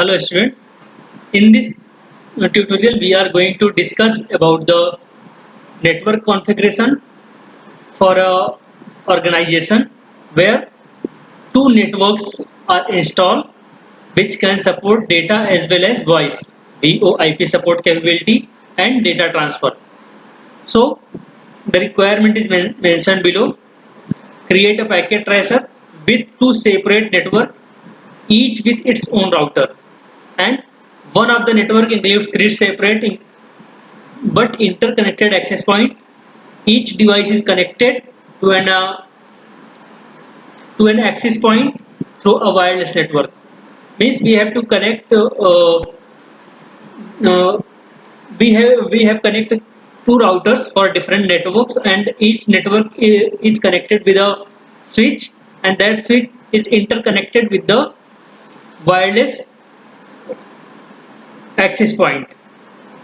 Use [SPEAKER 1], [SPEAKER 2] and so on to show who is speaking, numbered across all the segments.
[SPEAKER 1] Hello student. In this tutorial we are going to discuss about the network configuration for a organization where two networks are installed which can support data as well as voice, VoIP support capability and data transfer. So the requirement is mentioned below. Create a packet tracer with two separate network, each with its own router, and one of the network includes three separate but interconnected access point. Each device is connected to an access point through a wireless network. Means we have to connect. Uh, we have connected two routers for different networks, and each network is connected with a switch, and that switch is interconnected with the wireless access point,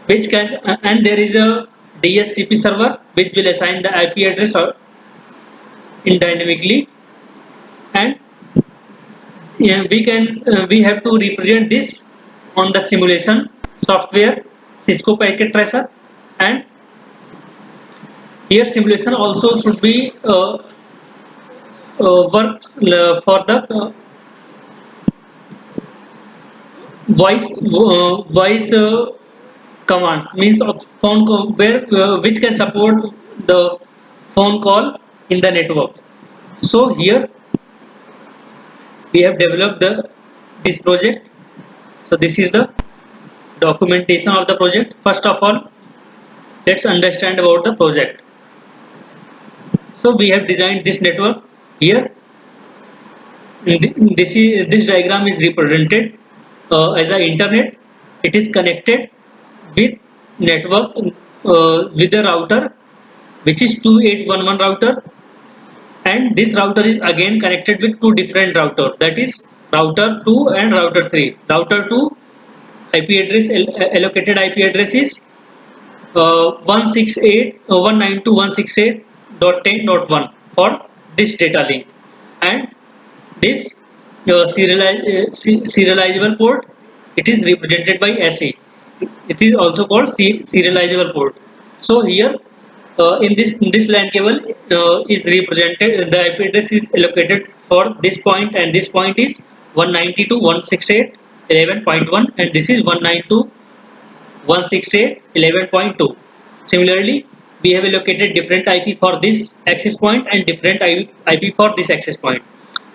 [SPEAKER 1] which can and there is a DHCP server which will assign the IP address in dynamically, and yeah, we have to represent this on the simulation software Cisco Packet Tracer, and here simulation also should be work for the voice commands, means of phone call where which can support the phone call in the network. So here we have developed this project. So this is the documentation of the project. First of all, let's understand about the project. So we have designed this network. Here this diagram is represented as an internet. It is connected with network with the router which is 2811 router, and this router is again connected with two different router, that is router 2 and router 3. Router 2 IP address allocated IP address is 192.168.10.1 for this data link, and this serializable port, it is represented by SE. It is also called serializable port. So here in this LAN cable is represented, the IP address is allocated for this point, and this point is 192.168.11.1, and this is 192.168.11.2. Similarly, we have allocated different IP for this access point and different IP for this access point.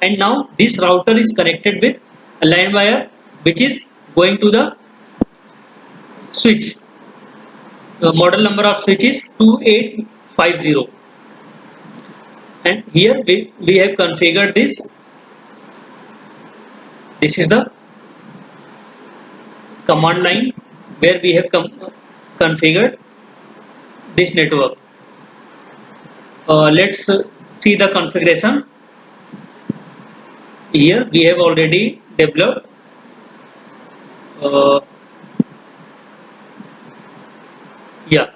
[SPEAKER 1] And now this router is connected with a line wire which is going to the switch. The model number of switch is 2850, and here we have configured this. This is the command line where we have configured this network. Let's see the configuration. Here we have already developed yeah,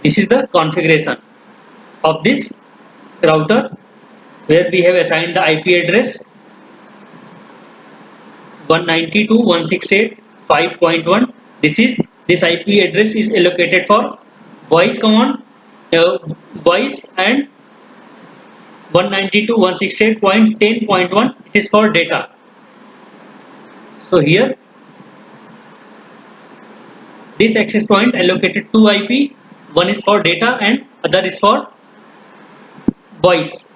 [SPEAKER 1] this is the configuration of this router where we have assigned the IP address 192.168.5.1. This IP address is allocated for voice command, voice, and 192.168.10.1 it is for data. So here this access point allocated two IP, one is for data and other is for voice.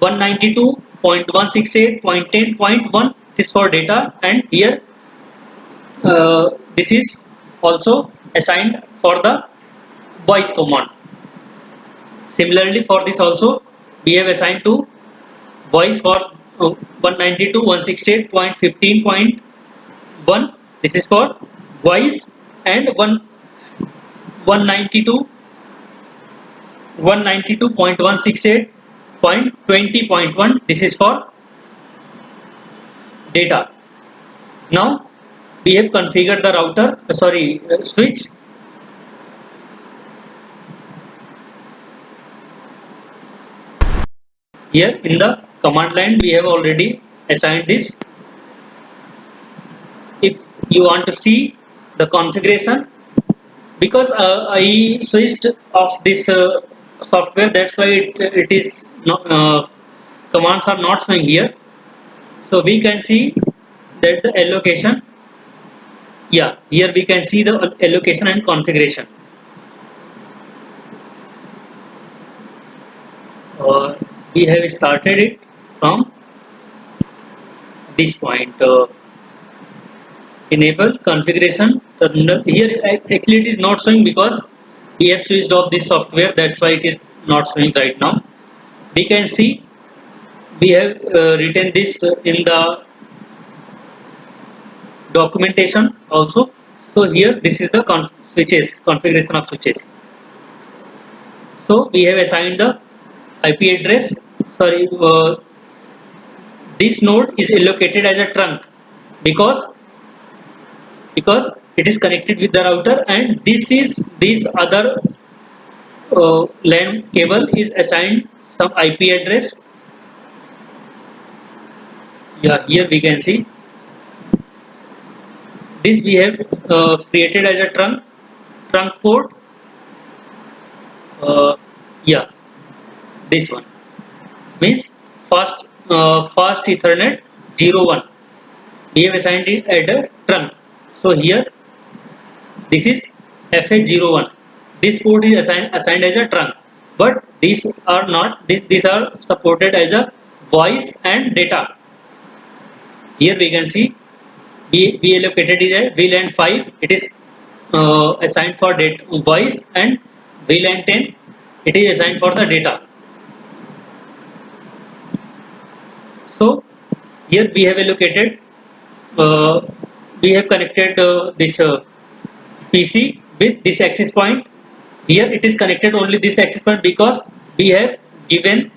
[SPEAKER 1] 192.168.10.1 is for data, and here this is also assigned for the voice command. Similarly, for this also we have assigned to voice for 192.168.15.1. This is for voice, and 192.168.20.1. This is for data. Now we have configured the router, switch. Here in the command line we have already assigned this you want to see the configuration, because I switched off this software, that's why it is not, commands are not showing here. So we can see that the allocation, yeah, here we can see the allocation and configuration. We have started it from this point. Enable configuration terminal. Here actually it is not showing because we have switched off this software, that's why it is not showing right now. We can see we have written this in the documentation also. So here this is the switches, configuration of switches. So we have assigned the IP address, sorry, this node is allocated as a trunk because it is connected with the router, and this other LAN cable is assigned some IP address. Yeah, here we can see this we have created as a trunk port. uh, yeah, this one means fast Ethernet 01, we have assigned it at a trunk. So here this is FH01, this port is assigned as a trunk, but these are not, these are supported as a voice and data. Here we can see we allocated is a VLAN 5, it is assigned for data voice, and VLAN 10, it is assigned for the data. So here we have allocated, uh, we have connected this PC with this access point. Here it is connected only this access point because we have given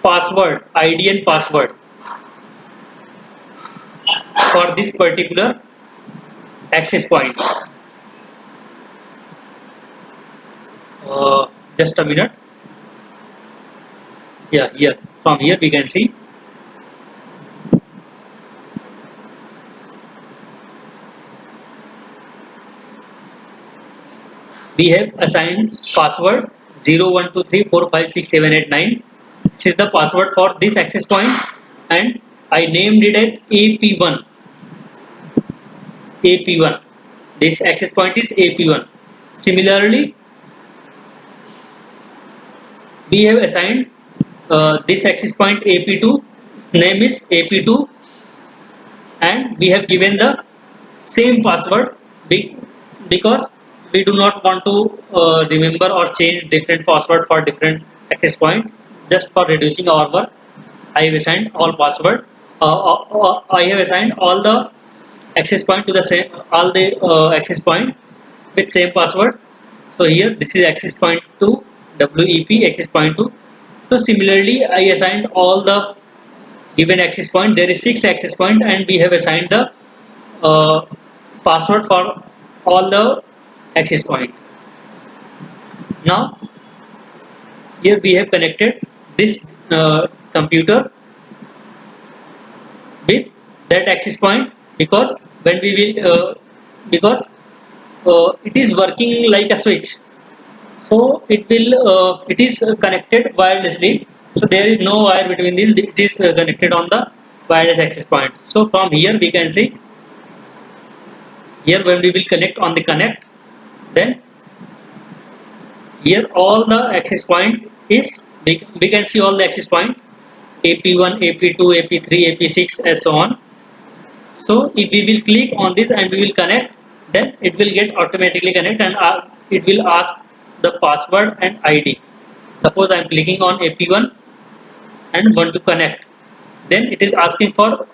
[SPEAKER 1] password, ID and password for this particular access point. Just a minute. Yeah, here from here we can see we have assigned password 0123456789. This is the password for this access point, and I named it as AP1. AP1. This access point is AP1. Similarly, we have assigned this access point AP2. Name is AP2, and we have given the same password because we do not want to remember or change different password for different access point. Just for reducing our work, I have assigned all password. I have assigned all the access point to the same, all the access point with same password. So here this is access point to WEP access point to. So similarly, I assigned all the given access point. There is 6 access point, and we have assigned the uh, password for all the access point. Now here we have connected this computer with that access point, because when we will because it is working like a switch, so it is connected wirelessly, so there is no wire between these, it is connected on the wireless access point. So from here we can see, here when we will connect on the connect, then here all the access point is, we can see all the access point AP1, AP2, AP3, AP6 and so on. So if we will click on this and we will connect, then it will get automatically connect, and it will ask the password and ID. Suppose I am clicking on AP1 and want to connect, then it is asking for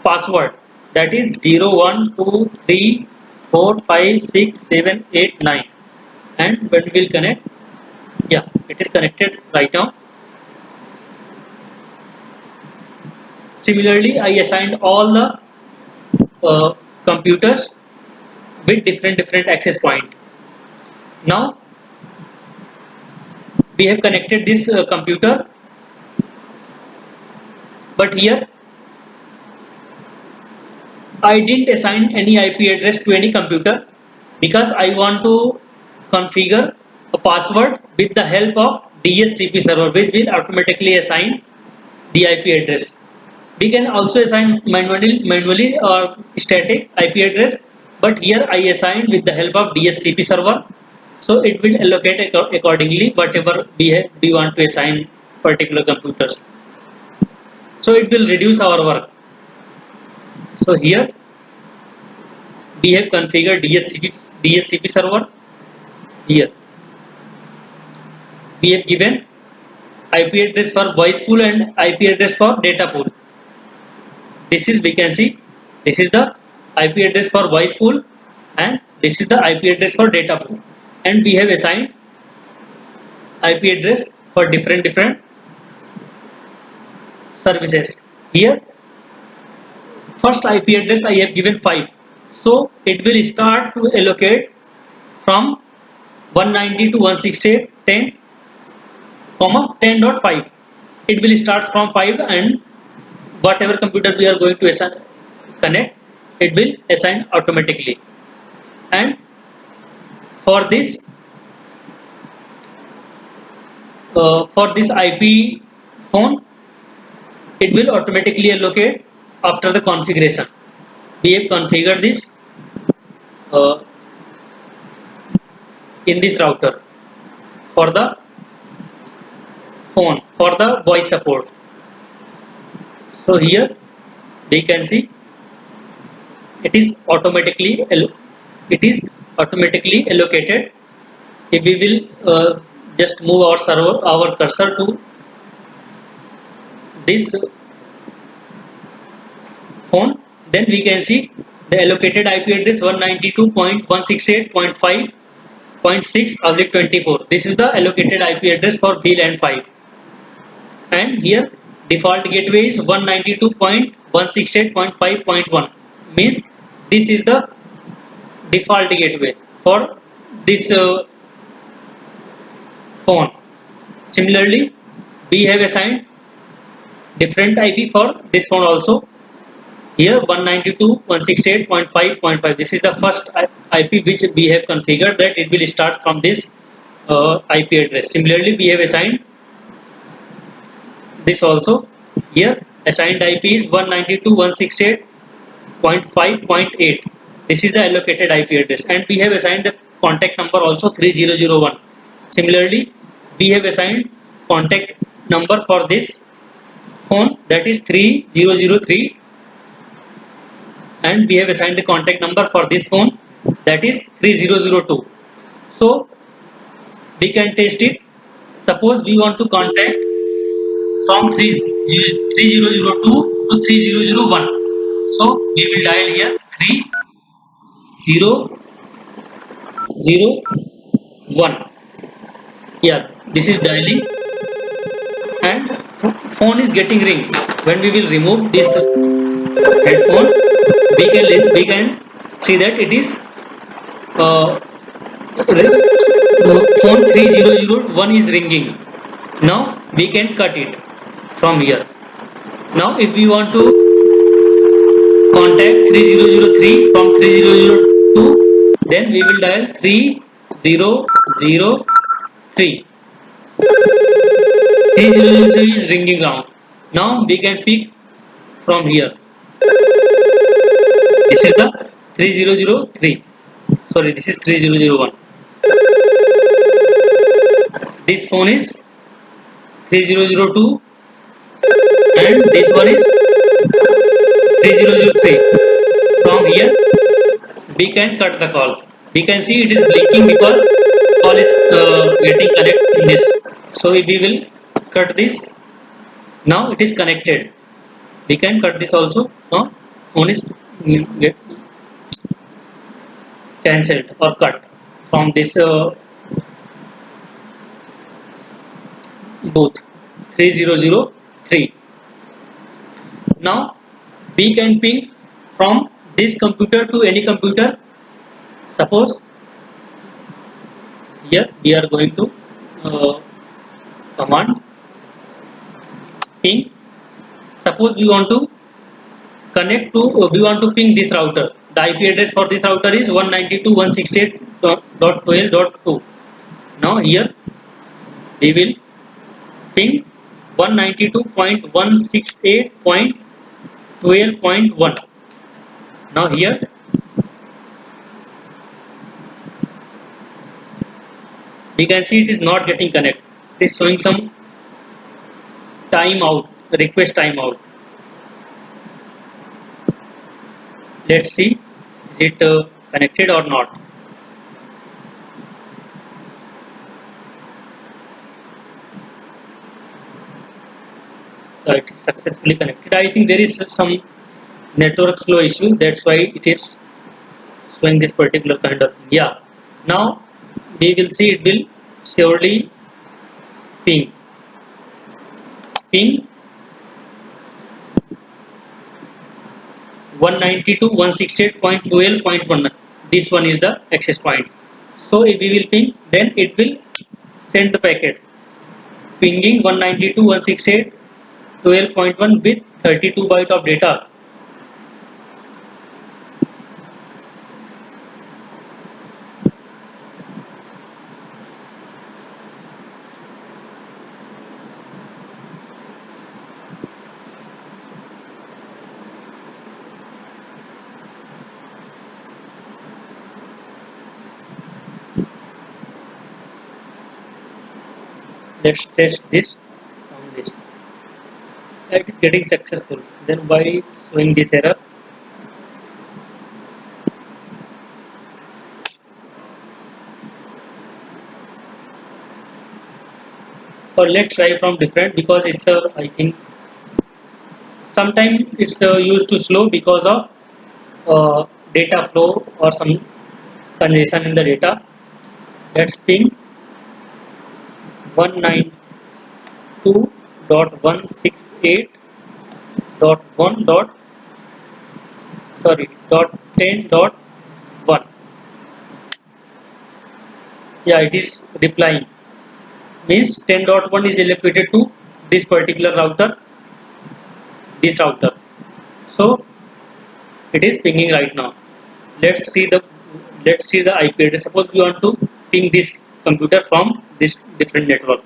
[SPEAKER 1] password, that is 0123456789, and when we will connect, yeah, it is connected right now. Similarly, I assigned all the computers with different access point. Now we have connected this computer, but here I didn't assign any IP address to any computer because I want to configure a password with the help of DHCP server, which will automatically assign the IP address. We can also assign manually or static IP address, but here I assigned with the help of DHCP server, so it will allocate accordingly whatever we want to assign particular computers. So it will reduce our work. So here we have configured DHCP server. Here we have given IP address for voice pool and IP address for data pool. This is, we can see, this is the IP address for voice pool and this is the IP address for data pool, and we have assigned IP address for different services. Here first IP address I have given 5, so it will start to allocate from 190 to 168.10, 10.5. It will start from 5, and whatever computer we are going to connect, it will assign automatically. And for this IP phone, it will automatically allocate after the configuration. We have configured this uh, in this router for the phone for the voice support. So here we can see it is automatically allocated. If we will just move our cursor to this phone, then we can see the allocated IP address 192.168.5.6/24. This is the allocated IP address for VLAN 5, and here default gateway is 192.168.5.1, means this is the default gateway for this phone. Similarly, we have assigned different IP for this phone also. Here 192.168.5.5. This is the first IP which we have configured, that it will start from this IP address. Similarly, we have assigned this also. Here assigned IP is 192.168.5.8. This is the allocated IP address, and we have assigned the contact number also 3001. Similarly, we have assigned contact number for this phone, that is 3003, and we have assigned the contact number for this phone, that is 3002. So we can test it. Suppose we want to contact from 3002 to 3001. So we will dial here 3001. Yeah, this is dialing, and phone is getting ring. When we will remove this headphone, we can see that it is uh, phone 3001 is ringing. Now we can cut it from here. Now if we want to contact 3003 from 3002, then we will dial 3003. 3003 is ringing now. Now we can pick from here. This is the 3003. Sorry, this is 3001. This phone is 3002, and this one is 3003. From here we can cut the call. We can see it is blinking because call is getting connected in this. So if we will cut this, now it is connected. We can cut this also. Now phone is get cancelled or cut from this booth 3003. Now we can ping from this computer to any computer. Suppose here we are going to command ping. Suppose we want to connect to we want to ping this router. The IP address for this router is 192.168.12.2. Now here we will ping 192.168.12.1. Now here we can see it is not getting connect. It is showing some timeout, request timeout. Let's see, is it connected or not? It is successfully connected. I think there is some network flow issue, that's why it is showing this particular kind of thing. Yeah, now we will see it will surely ping 192.168.12.1. This one is the access point. So if we will ping, then it will send the packet pinging 192.168.12.1 with 32 byte of data. Let's test this on this. It is getting successful. Then why it's showing this error? Or let's try from different, because it's I think sometimes it's used to slow because of data flow or some congestion in the data. Let's ping 192.168.1 dot 10.1. Yeah, it is replying. Means 10.1 is allocated to this particular router, this router. So it is pinging right now. Let's see the IP address. Suppose we want to ping this computer from this different network.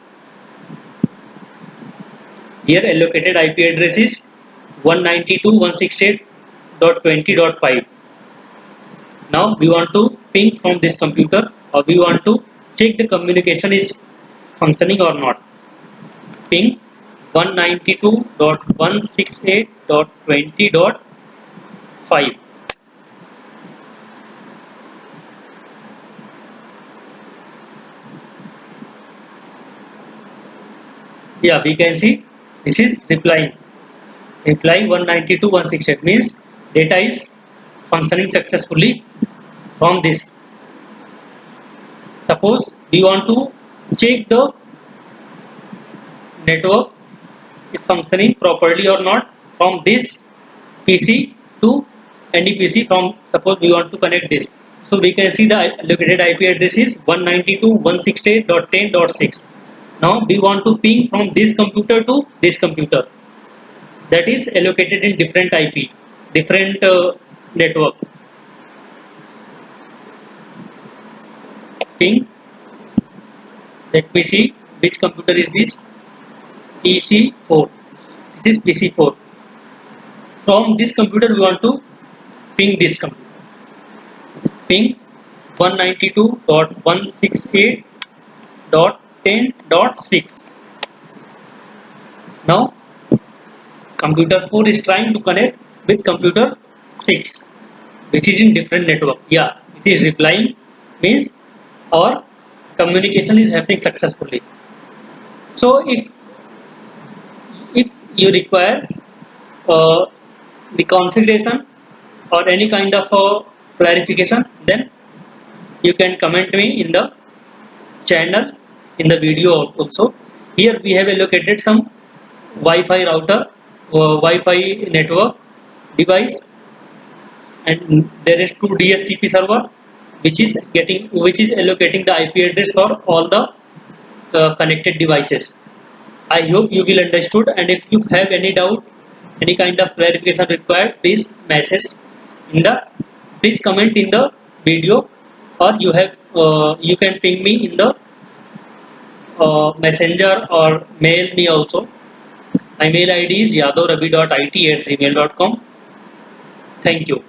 [SPEAKER 1] Here allocated IP address is 192.168.20.5. Now we want to ping from this computer, or we want to check the communication is functioning or not. Ping 192.168.20.5. Yeah, we can see this is replying 192.168, means data is functioning successfully from this. Suppose we want to check the network is functioning properly or not from this PC to any PC. From suppose we want to connect this, so we can see the allocated IP address is 192.168.10.6. Now we want to ping from this computer to this computer, that is allocated in different IP, different network. Ping, let me see which computer is this. PC4. This is PC4. From this computer we want to ping this computer. Ping 192.168.10.6. Now computer 4 is trying to connect with computer 6, which is in different network. Yeah, it is replying, means our communication is happening successfully. So if you require uh, the configuration or any kind of clarification, then you can comment me in the channel, in the video also. Here we have allocated some Wi-Fi router, Wi-Fi network device, and there is 2 DHCP server which is allocating the IP address for all the connected devices. I hope you will understood, and if you have any doubt, Any kind of clarification required, please please comment in the video, or you can ping me in the messenger or mail me also. My mail ID is yadavravi.it@gmail.com. Thank you.